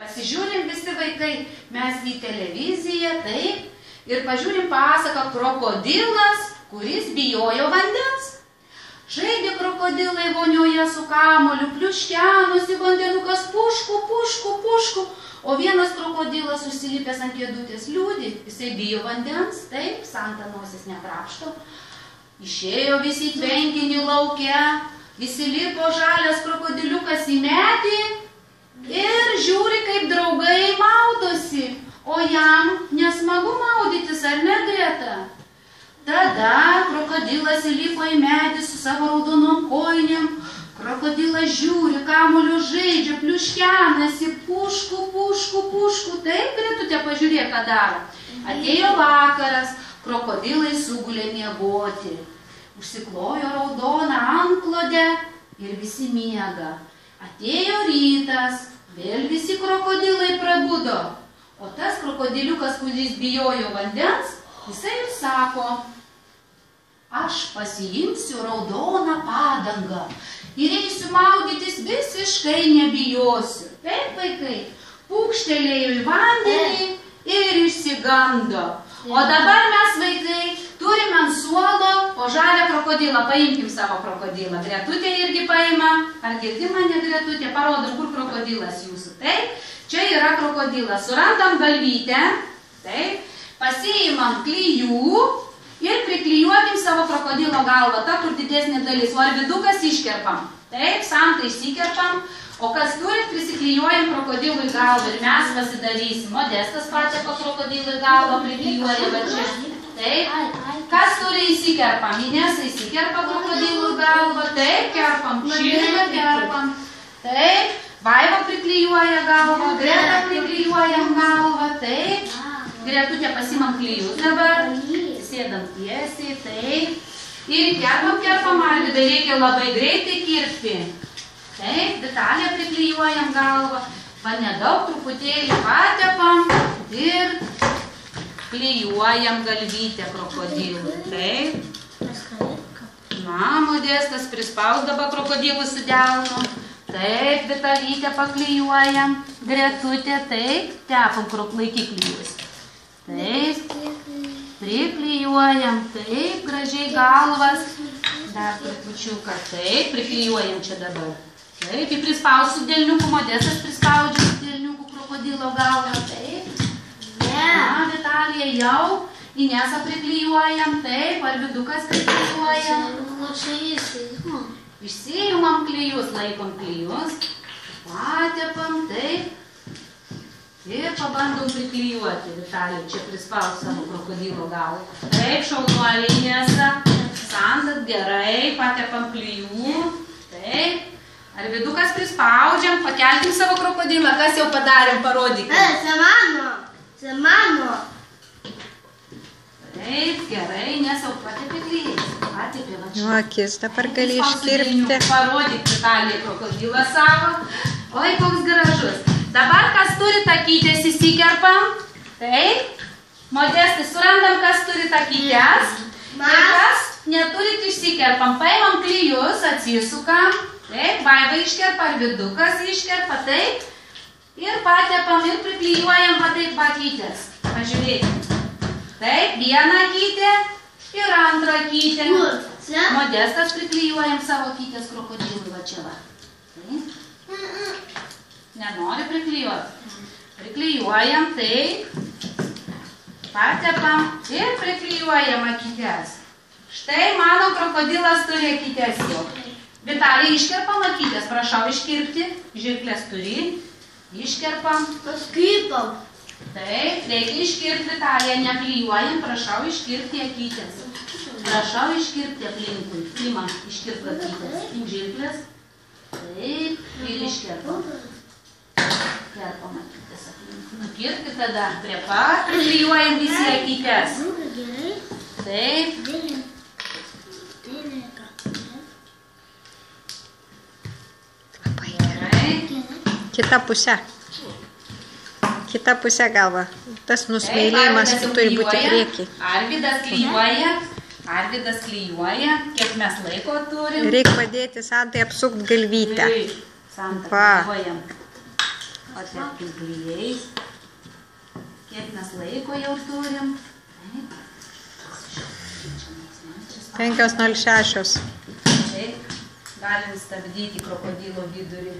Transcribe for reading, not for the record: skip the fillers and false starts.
Pasižiūrim visi vaikai, mes į televiziją, taip, ir pažiūrim pasaką Krokodilas, kuris bijojo vandens. Žaidė krokodilai vonioje su kamoliu, pliuškenosi vandenukas pušku, pušku, pušku, o vienas krokodilas užsilipęs ant kėdutės liūdi, jisai bijo vandens, taip, Santa nosis nekrapšto. Išėjo visi tvenkinį lauke, įsilipo žalias krokodiliukas į medį ir žiūri, kaip draugai maudosi, o jam nesmagu maudytis, ar ne, Greta? Tada krokodilas įlipo į medį su savo raudonom kojinėm. Krokodilas žiūri, kamoliu žaidžia, pliuškenasi, pušku, pušku, pušku. Taip, Gretutė, pažiūrėk, ką daro. Atėjo vakaras, krokodilai sugulė miegoti. Užsiklojo raudoną antklodę ir visi miega. Atėjo rytas, vėl visi krokodilai prabudo. O tas krokodiliukas, kuris bijojo vandens, jisai ir sako: aš pasiimsiu raudoną padangą ir eisiu maudytis, visiškai nebijosiu. Taip, vaikai, pūkštelėjo į vandenį ir išsigando. O dabar mes, vaikai, turime ant suolo po žalią krokodilą. Paimkim savo krokodilą. Gretutė irgi paima. Ar girdi mane, Gretutė? Parodom, kur krokodilas jūsų. Taip, čia yra krokodilas. Surandam galvytę. Taip, pasiimam klijų ir priklijuokim savo krokodilo galvą, ta, kur didesnė dalis, o ar vidukas iškerpam. Taip, Santą išsikerpam, o kas turit, prisiklijuojam krokodilui galvą ir mes pasidarysim. Modestas pačiapa krokodilui galvą, priklijuoja va čia. Taip, kas turi įsikerpam? Inesa įsikerpa krokodilui galvą, taip, kerpam, Čirga kerpam. Taip, Vaiva priklijuoja galvą, Greta priklijuojam galvą, taip. Gretutė pasimam klijus dabar. Sėdam tiesiai, taip. Ir kerpam, Alvydai, reikia labai greitai kirpti. Taip, Vitalija priklijuojam galvą. Va nedaug, truputėlį patepam ir klijuojam galvytę krokodilui. Taip. Na, Modestas prispausdavo krokodilų su delnu. Taip, Vitalytę paklijuojam. Gretutė, taip. Tepam laikiklijus. Taip. Priklijuojam, taip, gražiai galvas, dar trupučiuką, taip, priklijuojam čia dabar. Taip, ir prispausiu delniukų, Modestas prispaudžiu delniukų krokodilo galvą, taip. Na, Vitalija jau, Inesą priklijuojam, taip, ar vidukas priklijuojam. Išsijumam klijus, laikom klijus, patepam, taip. Ir pabandom priklijuoti, Vitalija, čia prispaus savo krokodilo galvą. Taip, šaunuolė Inesa, Santa, gerai, patepam klijų. Taip. Ar vidukas prispaudžiam, pakelkim savo krokodilą, kas jau padarėm, parodykime. Se mano. Taip, gerai, Inesa, patepė klijais. Patepė, va čia. Akis dabar gali iškirpti. Parodyk, Vitalija, krokodilą savo. Oi, koks gražus. Dabar, kas turi takytės, įsikerpam. Taip. Modestai, surandam, kas turi takytės. Ir kas neturit, išsikerpam. Paimam klijus, atsisukam. Taip. Vaiva iškerpa, ar vidukas iškerpa. Taip. Ir patepam ir priklijuojam va taip akytės. Pažiūrėkime. Taip. Vieną akytę ir antrą akytę. Modestas priklijuojam savo akytės krokodilui. Va čia va. Taip. Nenori priklijuoti. Priklijuojam, taip. Patepam ir priklijuojam akytes. Štai mano krokodilas turi akytes jau. Vitalija, iškerpam akytes. Prašau iškirpti. Žirklės turi. Iškerpam. Paskirpam. Taip, reikia iškirpti, Vitalija. Neklijuojam. Prašau iškirpti akytes. Prašau iškirpti aplinkui. Imam iškirpti akytes. Im žirklės. Taip. Ir iškerpam. Kerpam akytes aplinkui. Nukirpti tada prie pat, priklijuojam visi akytes. Taip. Gerai. Kita pusė. Kita pusė galva. Tas nusmeilėjimas turi būti prieki. Arvydas klijuoja. Arvydas klijuoja. Kiek mes laiko turim? Reikia padėti Santai apsukti galvytę. Santa klijuojam. patepkim klijais. Kiek mes laiko jau turim? 5:06. Taip, galim stabdyti krokodilo vidurį.